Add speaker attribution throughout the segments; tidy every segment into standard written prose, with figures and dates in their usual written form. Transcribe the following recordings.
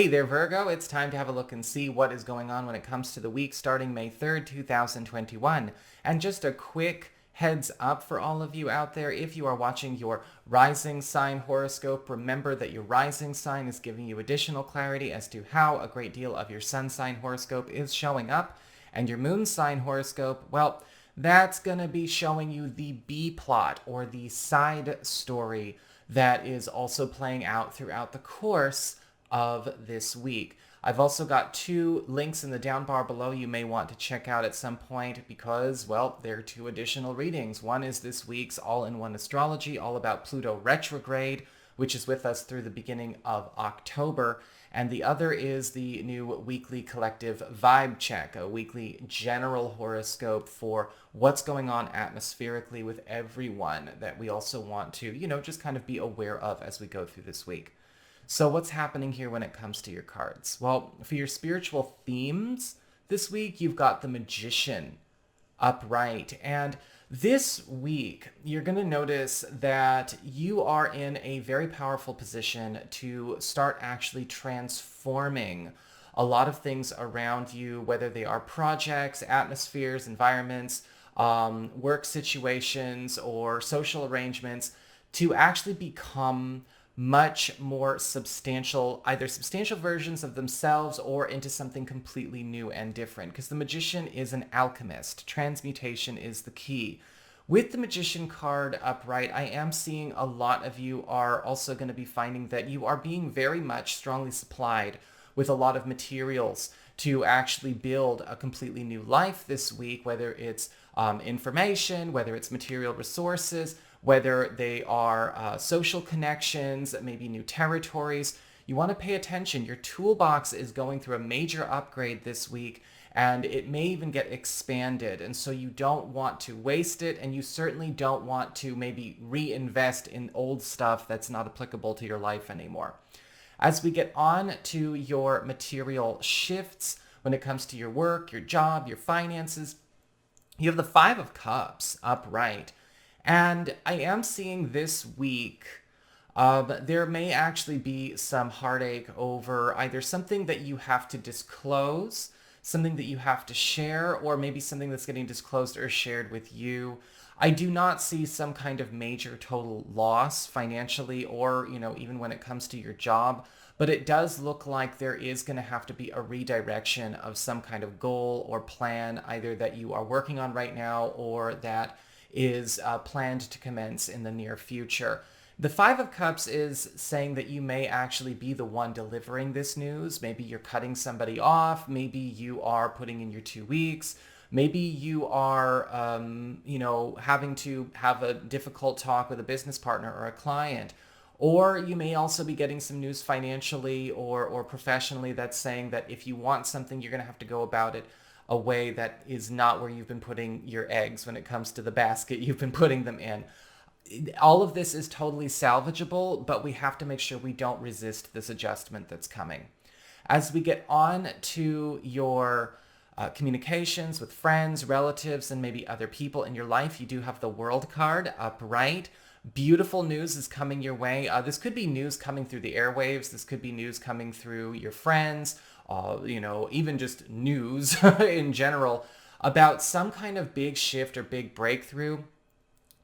Speaker 1: Hey there, Virgo. It's time to have a look and see what is going on when it comes to the week starting May 3rd, 2021. And just a quick heads up for all of you out there, if you are watching your rising sign horoscope, remember that your rising sign is giving you additional clarity as to how a great deal of your sun sign horoscope is showing up. And your moon sign horoscope, well, that's going to be showing you the B plot or the side story that is also playing out throughout the course of this week. I've also got two links in the down bar below you may want to check out at some point because, well, there are two additional readings. One is this week's all-in-one astrology, all about Pluto retrograde, which is with us through the beginning of October. And the other is the new weekly collective vibe check, a weekly general horoscope for what's going on atmospherically with everyone that we also want to, just kind of be aware of as we go through this week. So what's happening here when it comes to your cards? Well, for your spiritual themes this week, you've got the Magician upright. And this week, you're going to notice that you are in a very powerful position to start actually transforming a lot of things around you, whether they are projects, atmospheres, environments, work situations, or social arrangements, to actually become much more substantial, either substantial versions of themselves or into something completely new and different. Because the Magician is an alchemist. Transmutation is the key. With the Magician card upright, I am seeing a lot of you are also going to be finding that you are being very much strongly supplied with a lot of materials to actually build a completely new life this week, whether it's information, whether it's material resources, whether they are social connections, maybe new territories. You want to pay attention. Your toolbox is going through a major upgrade this week, and it may even get expanded. And so you don't want to waste it, and you certainly don't want to maybe reinvest in old stuff that's not applicable to your life anymore. As we get on to your material shifts when it comes to your work, your job, your finances, you have the Five of Cups upright. And I am seeing this week, there may actually be some heartache over either something that you have to disclose, something that you have to share, or maybe something that's getting disclosed or shared with you. I do not see some kind of major total loss financially or, even when it comes to your job. But it does look like there is going to have to be a redirection of some kind of goal or plan, either that you are working on right now or that is planned to commence in the near future. The Five of Cups is saying that you may actually be the one delivering this news. Maybe you're cutting somebody off. Maybe you are putting in your 2 weeks. Maybe you are, having to have a difficult talk with a business partner or a client. Or you may also be getting some news financially or professionally that's saying that if you want something, you're going to have to go about it a way that is not where you've been putting your eggs when it comes to the basket you've been putting them in. All of this is totally salvageable, but we have to make sure we don't resist this adjustment that's coming. As we get on to your communications with friends, relatives, and maybe other people in your life, you do have the World card upright. Beautiful news is coming your way. This could be news coming through the airwaves. This could be news coming through your friends, even just news in general about some kind of big shift or big breakthrough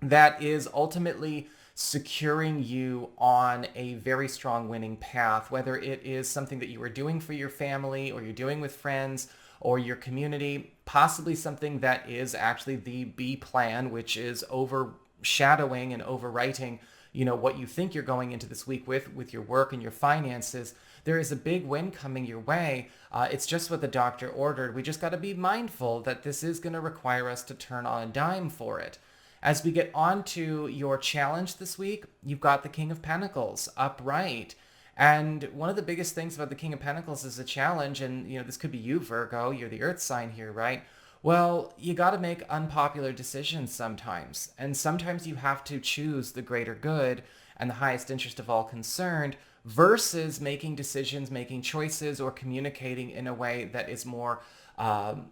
Speaker 1: that is ultimately securing you on a very strong winning path, whether it is something that you are doing for your family or you're doing with friends or your community, possibly something that is actually the B plan, which is overshadowing and overwriting, what you think you're going into this week with your work and your finances. There is a big win coming your way. It's just what the doctor ordered. We just got to be mindful that this is going to require us to turn on a dime for it. As we get on to your challenge this week, you've got the King of Pentacles upright. And one of the biggest things about the King of Pentacles is a challenge, and this could be you, Virgo, you're the earth sign here, right? Well, you got to make unpopular decisions sometimes. And sometimes you have to choose the greater good and the highest interest of all concerned versus making decisions, making choices, or communicating in a way that is more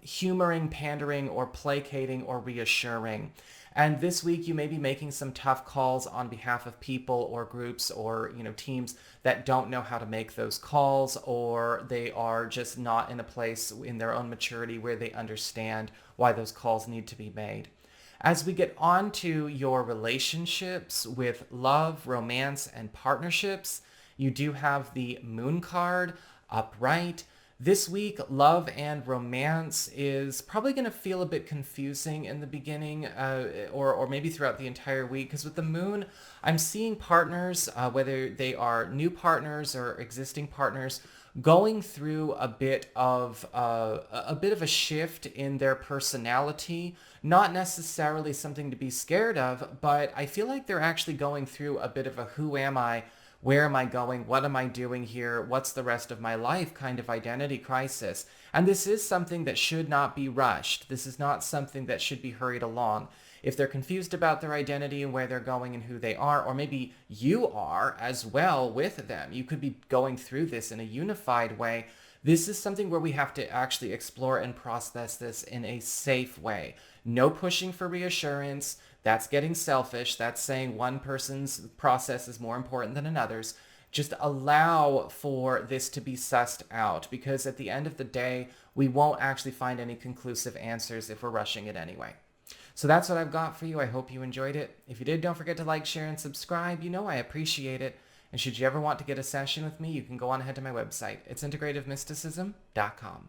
Speaker 1: humoring, pandering, or placating, or reassuring. And this week you may be making some tough calls on behalf of people or groups or teams that don't know how to make those calls, or they are just not in a place in their own maturity where they understand why those calls need to be made. As we get on to your relationships with love, romance, and partnerships, you do have the Moon card upright. This week, love and romance is probably going to feel a bit confusing in the beginning, or maybe throughout the entire week, because with the moon, I'm seeing partners, whether they are new partners or existing partners, going through a bit of a shift in their personality. Not necessarily something to be scared of, but I feel like they're actually going through a bit of a who am I? Where am I going? What am I doing here? What's the rest of my life kind of identity crisis? And this is something that should not be rushed. This is not something that should be hurried along. If they're confused about their identity and where they're going and who they are, or maybe you are as well with them, you could be going through this in a unified way. This is something where we have to actually explore and process this in a safe way. No pushing for reassurance. That's getting selfish. That's saying one person's process is more important than another's. Just allow for this to be sussed out, because at the end of the day, we won't actually find any conclusive answers if we're rushing it anyway. So that's what I've got for you. I hope you enjoyed it. If you did, don't forget to like, share, and subscribe. You know I appreciate it. And should you ever want to get a session with me, you can go on ahead to my website. It's integrativemysticism.com.